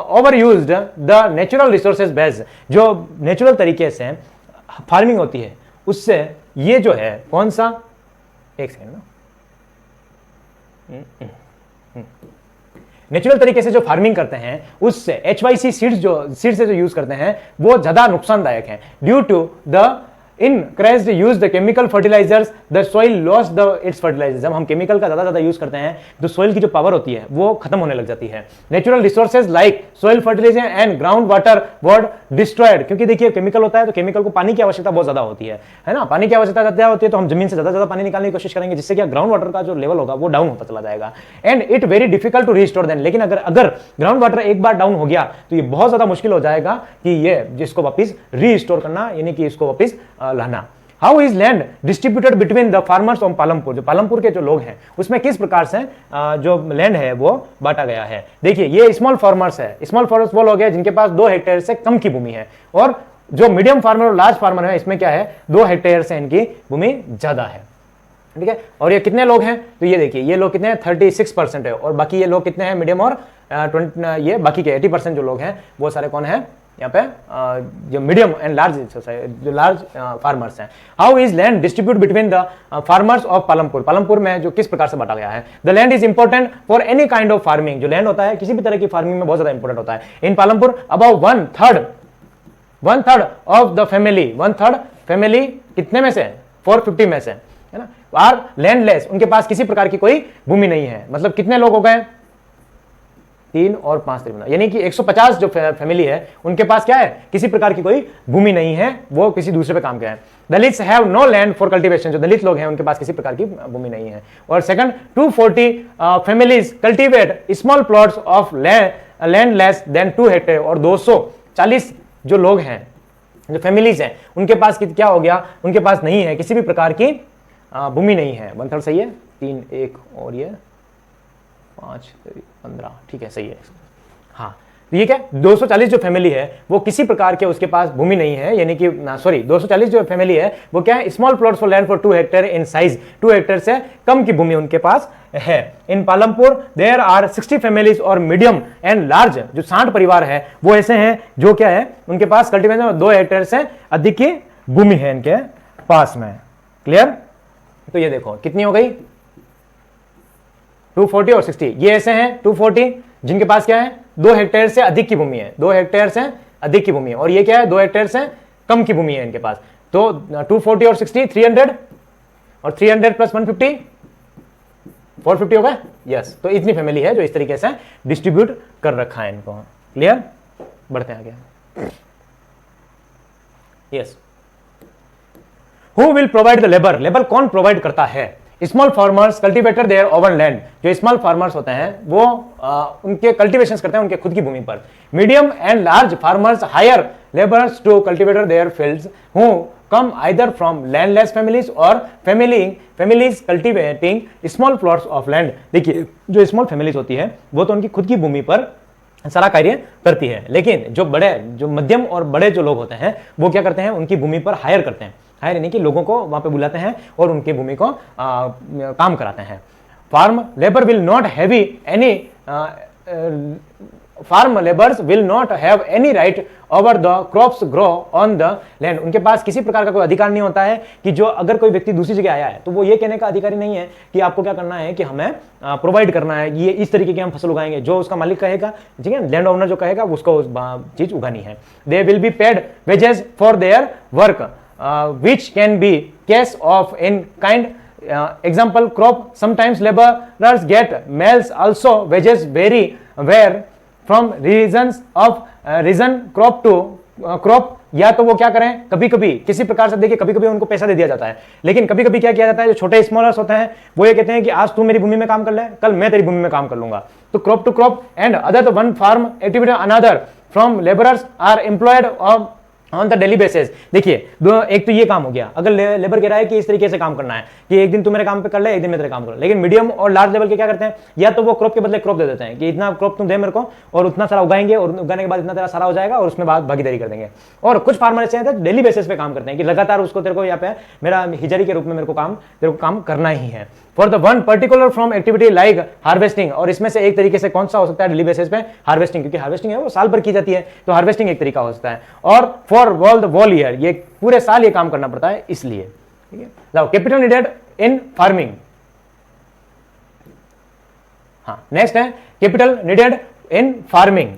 over used the natural resources base, जो नेचुरल तरीके से फार्मिंग होती है उससे ये जो है कौन सा, एक सेकंड ना, नेचुरल तरीके से जो फार्मिंग करते हैं उससे HYC सीड्स से जो यूज करते हैं वो ज्यादा नुकसानदायक है। Due to the increased use the chemical fertilizers the soil lost the its fertilizers। जब हम केमिकल का ज्यादा यूज करते हैं तो सोइल की जो पावर होती है वो खत्म होने लग जाती है। Natural resources like soil fertiliser and ground water were destroyed, क्योंकि देखिए केमिकल होता है तो केमिकल को पानी की आवश्यकता बहुत ज्यादा होती है ना। पानी की आवश्यकता ज्यादा होती है तो हम जमीन से ज्यादा पानी निकालने की कोशिश करेंगे, जिससे कि ग्राउंड वाटर का जो लेवल होगा वो डाउन होता चला जाएगा। And it very difficult to restore then, लेकिन अगर ग्राउंड वाटर एक बार डाउन हो गया तो ये बहुत ज्यादा मुश्किल हो जाएगा कि ये जिसको वापस रीस्टोर करना, यानी कि इसको वापस लाना। How is land distributed between the farmers of Palampur, जो पालमपुर के जो लोग हैं उसमें किस प्रकार से जो लैंड है वो बांटा गया है। देखिए ये स्मॉल फार्मर्स है, स्मॉल फार्मर्स वो लोग हैं जिनके पास 2 हेक्टेयर से कम की भूमि है, और जो मीडियम फार्मर और लार्ज फार्मर है इसमें क्या है 2 हेक्टेयर से इनकी भूमि ज्यादा है, ठीक है। और ये कितने लोग हैं, तो ये देखिए ये लोग कितने हैं 36% है, और बाकी ये लोग कितने हैं मीडियम और 20 ये बाकी के 80% जो लोग हैं वो सारे कौन है यहाँ पे जो मीडियम एंड लार्ज जो लार्ज फार्मर्स हैं। How is land distribute between the farmers of Palampur, Palampur में जो किस प्रकार से बांटा गया है। The land is important for any kind of farming, जो लैंड होता है किसी भी तरह की फार्मिंग में बहुत ज्यादा इंपॉर्टेंट होता है। In Palampur about one third of the family, 1/3 family कितने में से 450 में से, है ना, आर लैंडलेस, उनके पास किसी प्रकार की कोई भूमि नहीं है। मतलब कितने लोग हो गए 3 और 5 3, यानी कि 150 जो फैमिली है उनके पास क्या है किसी प्रकार की कोई भूमि नहीं है, वो किसी दूसरे पे काम किया है। Dalits have no land for cultivation, जो दलित लोग हैं उनके पास किसी प्रकार की भूमि नहीं है। और second 240 families cultivate small plots of land less than 2 hectare, और 240 जो लोग हैं जो फैमिलीज हैं उनके पास क्या हो गया, उनके पास नहीं है किसी भी प्रकार की भूमि नहीं है। 1/3 सही है, 3 1 और ये 5 15, ठीक है, सही है। हाँ, ये क्या 240 जो फैमिली है वो किसी प्रकार के उसके पास भूमि नहीं है, यानी कि 240 जो फैमिली है वो क्या है, small plots for land for 2 hectare in size, 2 hectare से कम की भूमि उनके पास है। In Palampur there are 60 families और मीडियम एंड लार्ज, जो 60 परिवार है वो ऐसे हैं जो क्या है उनके पास कल्टीवेशन 2 हेक्टेयर से अधिक की भूमि है इनके पास में। क्लियर? तो ये देखो कितनी हो गई, 240 और 60। ये ऐसे हैं 240 जिनके पास क्या है 2 हेक्टेयर से अधिक की भूमि है, 2 हेक्टेयर से अधिक की भूमि है, और ये क्या है 2 हेक्टेयर से कम की भूमि है इनके पास। तो 240 और 60 300, और 300 प्लस 150 450 होगा। यस, तो इतनी फैमिली है जो इस तरीके से डिस्ट्रीब्यूट कर रखा है इनको। क्लियर? बढ़ते हैं आगे। Yes, who will provide the labour, labour कौन प्रोवाइड करता है? Small farmers cultivator their own land, जो स्मॉल फार्मर्स होते हैं वो उनके कल्टीवेशन करते हैं उनके खुद की भूमि पर। Medium and large farmers hire labours to cultivator their fields who come either from landless families और families cultivating small plots of land. देखिए, जो स्मॉल फैमिलीज होती है वो तो उनकी खुद की भूमि पर सारा कार्य करती है, लेकिन जो मध्यम और बड़े जो लोग होते हैं वो क्या करते हैं, उनकी भूमि पर हायर करते हैं। हायर यानी कि लोगों को वहां पे बुलाते हैं और उनकी भूमि को काम कराते हैं। Farm labour will not heavy any farm labours will not have any right over the crops grow on the land. उनके पास किसी प्रकार का कोई अधिकार नहीं होता है कि जो अगर कोई व्यक्ति दूसरी जगह आया है तो वो ये कहने का अधिकारी नहीं है कि आपको क्या करना है कि हमें प्रोवाइड करना है, ये इस तरीके की हम फसल उगाएंगे। जो उसका मालिक कहेगा, ठीक है, लैंड ओनर जो कहेगा उसको उस चीज उगानी है। They will be paid wages for their work which can be cash of in kind, example crop, sometimes laborers get males also, wages vary where from regions of region crop to crop। या तो वो क्या करें, कभी कभी किसी प्रकार से देखिए कभी कभी उनको पैसा दे दिया जाता है, लेकिन कभी कभी क्या किया जाता है, जो छोटे स्मॉलर्स होते हैं वो ये कहते हैं कि आज तू मेरी भूमि में काम कर ले, कल मैं तेरी भूमि में काम कर लूंगा। तो crop to crop and other तो one farm activity another from labourers are employed on the daily basis. देखिए, एक तो ये काम हो गया, अगर लेबर कह रहा है कि इस तरीके से काम करना है कि एक दिन तू मेरे काम पे कर ले, एक दिन मैं तेरे काम कर। लेकिन मीडियम और लार्ज लेवल के क्या करते हैं, या तो वो क्रॉप के बदले क्रॉप दे देते हैं कि इतना क्रॉप तुम दे मेरे को और उतना सारा उगाएंगे और उगाने के बाद इतना तेरा सारा हो जाएगा और उसमें बाद भागीदारी कर देंगे। और कुछ फार्मर ऐसे हैं डेली बेसिस पे काम करते हैं कि लगातार उसको तेरे को यहाँ पे मेरा हिजारी के रूप में तेरे को काम करना ही है for the one particular from activity like harvesting. और इसमें से एक तरीके से कौन सा हो सकता है डेली बेसिस पे, हार्वेस्टिंग, क्योंकि हार्वेस्टिंग है वो साल भर की जाती है, तो हार्वेस्टिंग एक तरीका हो सकता है। और फॉर वॉल ईयर, ये पूरे साल ये काम करना पड़ता है इसलिए। ठीक है, now capital needed in farming. हाँ, नेक्स्ट है capital needed in farming.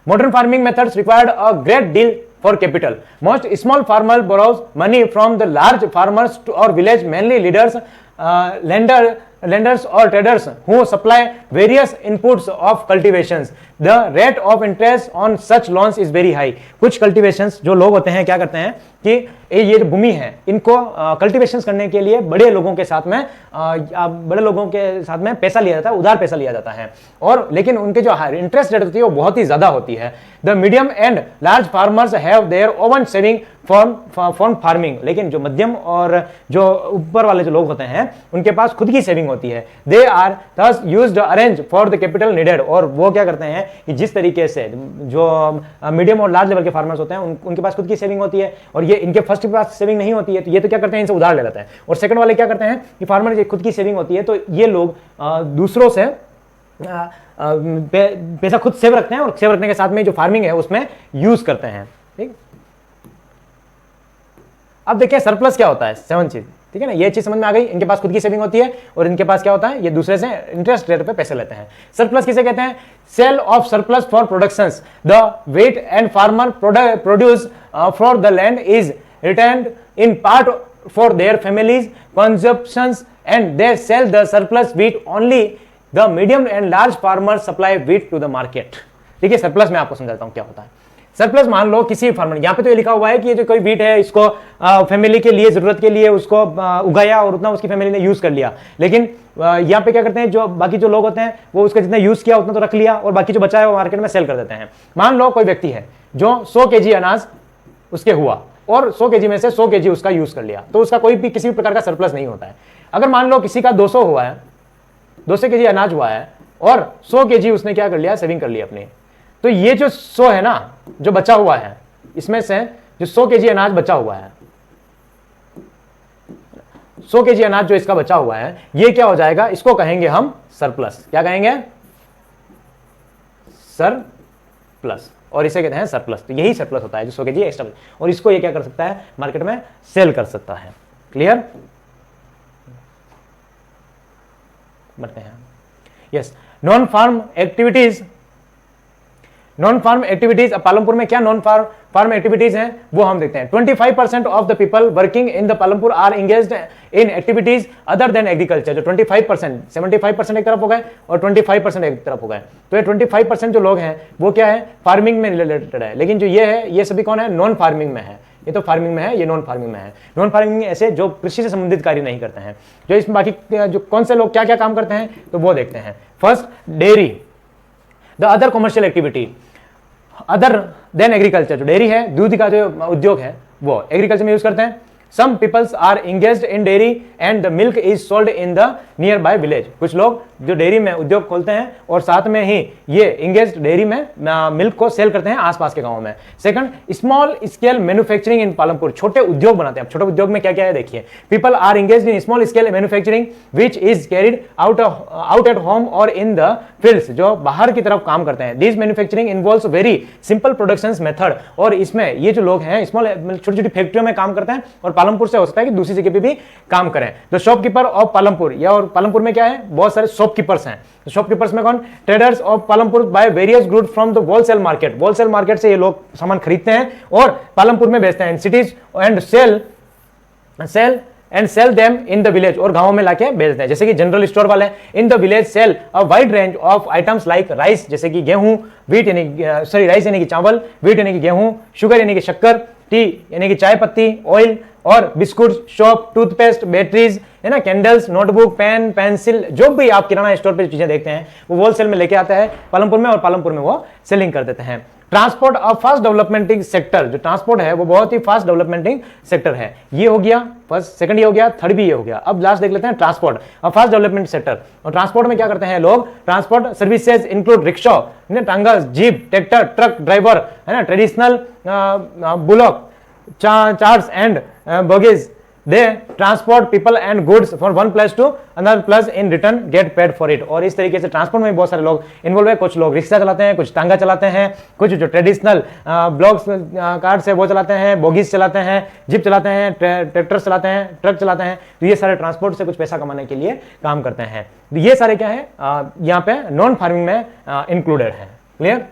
Modern farming methods required a great deal for capital. Most small farmer borrows money from the large farmers or village mainly leaders, lenders or traders who supply various inputs of cultivations. The rate of interest on such loans is very high. कुछ cultivations जो लोग होते हैं क्या करते हैं कि ये जो भूमि है इनको कल्टीवेशन करने के लिए बड़े लोगों के साथ में पैसा लिया जाता है, उधार पैसा लिया जाता है, और लेकिन उनके जो इंटरेस्ट रेट होती है वो बहुत ही ज्यादा होती है। The medium and large farmers have their own saving form farming. लेकिन जो मध्यम और जो ऊपर वाले जो लोग होते हैं उनके पास खुद की सेविंग होती है। They are thus used arrange for the capital needed. और वो क्या करते हैं कि जिस तरीके से जो मीडियम और लार्ज लेवल के फार्मर्स होते हैं उनके पास खुद की सेविंग होती है, और ये इनके फर्स्ट के पास सेविंग नहीं होती है, तो ये तो क्या करते हैं इनसे उधार ले लेते हैं। और सेकंड वाले क्या करते हैं कि फार्मर की खुद की सेविंग होती है, तो ये लोग दूसरों से पैसा खुद सेव रखते हैं और सेव रखने के साथ में जो फार्मिंग है उसमें यूज करते हैं। ठीक, अब देखिए सरप्लस क्या होता है, 7 चीज, ठीक है ना, ये चीज समझ में आ गई। इनके पास खुद की सेविंग होती है और इनके पास क्या होता है, ये दूसरे से इंटरेस्ट रेट पे पैसे लेते हैं। सरप्लस किसे कहते हैं? Sale of surplus for productions. The wheat and farmer produce for the land is returned in part for their families consumptions and they sell the surplus wheat only. The medium and large farmer supply wheat to the market. ठीक है, surplus में आपको समझाता हूं क्या होता है। Surplus मान लो किसी फार्मर, यहाँ पे तो ये लिखा हुआ है कि ये जो कोई व्हीट है इसको फैमिली के लिए जरूरत के लिए उसको उगाया और उतना उसकी फैमिली ने यूज कर लिया, लेकिन यहाँ पे क्या करते हैं जो बाकी जो लोग होते हैं वो उसका जितना यूज किया उतना तो रख लिया और बाकी जो बचा है वो मार्केट में सेल कर देते हैं। मान लो कोई व्यक्ति है जो 100 kg अनाज उसके हुआ और 100 kg में से 100 kg उसका यूज कर लिया, तो उसका कोई भी किसी भी प्रकार का सरप्लस नहीं होता है। अगर मान लो किसी का 200 हुआ है 200 kg अनाज हुआ है और 100 kg उसने क्या कर लिया, सेविंग कर लिया अपनी। तो ये जो 100 है ना, जो बचा हुआ है, इसमें से जो 100 kg अनाज बचा हुआ है, 100 kg अनाज जो इसका बचा हुआ है, ये क्या हो जाएगा, इसको कहेंगे हम सरप्लस। क्या कहेंगे, सरप्लस, और इसे कहते हैं सरप्लस। तो यही सरप्लस होता है जो 100 kg एक्स्ट्रा, और इसको ये क्या कर सकता है, मार्केट में सेल कर सकता है। क्लियर, बढ़ते हैं। Yes, non farm activities, non farm activities, Palampur में क्या नॉन फार्म एक्टिविटीज हैं वो हम देखते हैं। 25% of the people working in the Palampur are engaged in activities other than agriculture. जो 25%, 75% एक तरफ हो गए और 25% एक तरफ हो गए। तो ये 25% जो लोग हैं वो क्या है, फार्मिंग में रिलेटेड है। लेकिन जो ये है, ये सभी कौन है, नॉन फार्मिंग में है। ये तो फार्मिंग में है, ये नॉन फार्मिंग में है। नॉन फार्मिंग में ऐसे जो कृषि से संबंधित कार्य नहीं करते हैं। जो इसमें बाकी जो कौन से लोग क्या क्या काम करते हैं तो वो देखते हैं। First, dairy, the other commercial activity other than agriculture. जो डेयरी है, दूध का जो उद्योग है, वो एग्रीकल्चर में यूज करते हैं। Some peoples are engaged in dairy and the milk is sold in the nearby village। कुछ लोग जो डेयरी में उद्योग खोलते हैं और साथ में ही ये engaged डेयरी में मिल्क को सेल करते हैं आसपास के गांवों में। सेकंड, स्मॉल स्केल मैन्युफैक्चरिंग इन पालमपुर, छोटे उद्योग बनाते हैं। अब छोटे उद्योग में क्या क्या है देखिए। People are engaged in small scale manufacturing which is carried out at home or in the fields, जो बाहर की तरफ काम करते हैं। This manufacturing involves very simple production method, और इसमें ये जो लोग हैं स्मॉल छोटी छोटी फैक्ट्रियों में काम करते हैं और पालमपुर से हो सकता है कि दूसरी जगह पे भी काम करें। द शॉपकीपर ऑफ पालमपुर, या और पालमपुर में क्या है, बहुत सारे शॉपकीपर्स हैं। तो शॉपकीपर्स में कौन, traders of Palampur by various goods from the wholesale market. Wholesale market से ये लोग सामान खरीदते हैं और पालमपुर में बेचते हैं। Cities and sell them in the village, और गांवों में लाके बेचते हैं। जैसे कि जनरल स्टोर वाले in the village sell a wide range of items like rice, जैसे कि गेहूं, वीट यानी सॉरी राइस यानी कि चावल, वीट यानी कि गेहूं, शुगर यानी कि शक्कर, टी यानी कि चाय पत्ती, ऑयल और बिस्कुट, शॉप, टूथपेस्ट, बैटरीज है ना, कैंडल्स, नोटबुक, पेन, पेंसिल, जो भी आप किराना स्टोर पे चीजें देखते हैं वो होलसेल में लेके आता है पालमपुर में, और पालमपुर में वो सेलिंग कर देते हैं। ट्रांसपोर्ट ऑफ फास्ट डेवलपमेंटिंग सेक्टर, जो ट्रांसपोर्ट है वो बहुत ही फास्ट डेवलपमेंटिंग सेक्टर है। ये हो गया फर्स्ट, सेकंड ये हो गया, थर्ड भी ये हो गया। अब लास्ट देख लेते हैं transport of fast development sector. और ट्रांसपोर्ट में क्या करते हैं लोग, ट्रांसपोर्ट सर्विसेज इंक्लूड रिक्शा, टांगा, जीप, ट्रैक्टर, ट्रक ड्राइवर है ना, traditional bullock, charts and buggies. They transport people and goods from one place to another place, in return get paid for it। और इस तरीके से ट्रांसपोर्ट में बहुत सारे लोग इन्वॉल्व है। कुछ लोग रिक्शा चलाते हैं, कुछ टांगा चलाते हैं, कुछ जो ट्रेडिशनल ब्लॉक्स कार्ड्स है वो चलाते हैं, बोगीज चलाते हैं, जीप चलाते हैं, ट्रैक्टर चलाते हैं, ट्रक चलाते हैं। तो ये सारे ट्रांसपोर्ट से कुछ पैसा कमाने के लिए काम करते हैं। ये सारे क्या है, यहाँ पे नॉन फार्मिंग में इंक्लूडेड है। क्लियर,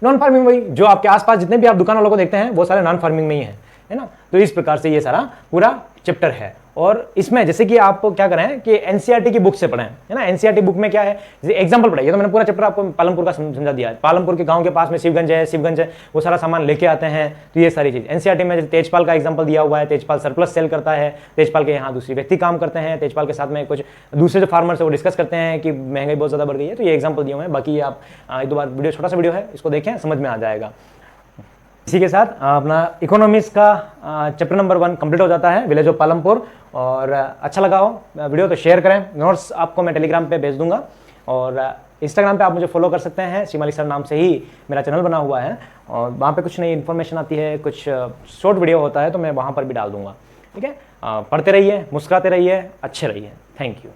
नॉन फार्मिंग वही जो आपके आसपास जितने भी आप दुकान वालों को देखते हैं वो सारे नॉन फार्मिंग में ही है ना। तो इस प्रकार से ये सारा पूरा चैप्टर है। और इसमें जैसे कि आप क्या करें कि एनसीईआरटी की बुक से पढ़ें, है ना। एनसीईआरटी बुक में क्या है, जैसे एग्जांपल पढ़ाइए। तो मैंने पूरा चैप्टर आपको पालमपुर का समझा दिया है। पालमपुर के गांव के पास में शिवगंज है, वो सारा सामान लेके आते हैं। तो ये सारी चीज एनसीईआरटी में, जैसे तेजपाल का एग्जांपल दिया हुआ है, तेजपाल सरप्लस सेल करता है, तेजपाल के यहाँ दूसरी व्यक्ति काम करते हैं, तेजपाल के साथ में कुछ दूसरे जो फार्मर्स है वो डिस्कस करते हैं कि महंगाई बहुत ज्यादा बढ़ गई है। तो ये एग्जाम्पल दिए हुए हैं। बाकी आप एक दो बार वीडियो, छोटा सा वीडियो है, इसको देखें, समझ में आ जाएगा। इसी के साथ अपना इकोनॉमिक्स का चैप्टर नंबर 1 कंप्लीट हो जाता है, विलेज ऑफ पालमपुर। और अच्छा लगा हो वीडियो तो शेयर करें। नोट्स आपको मैं टेलीग्राम पे भेज दूंगा, और इंस्टाग्राम पे आप मुझे फॉलो कर सकते हैं। शिमाली सर नाम से ही मेरा चैनल बना हुआ है, और वहाँ पे कुछ नई इन्फॉर्मेशन आती है, कुछ शॉर्ट वीडियो होता है, तो मैं वहाँ पर भी डाल दूंगा। ठीक है, पढ़ते रहिए, मुस्कुराते रहिए, अच्छे रहिए। Thank you.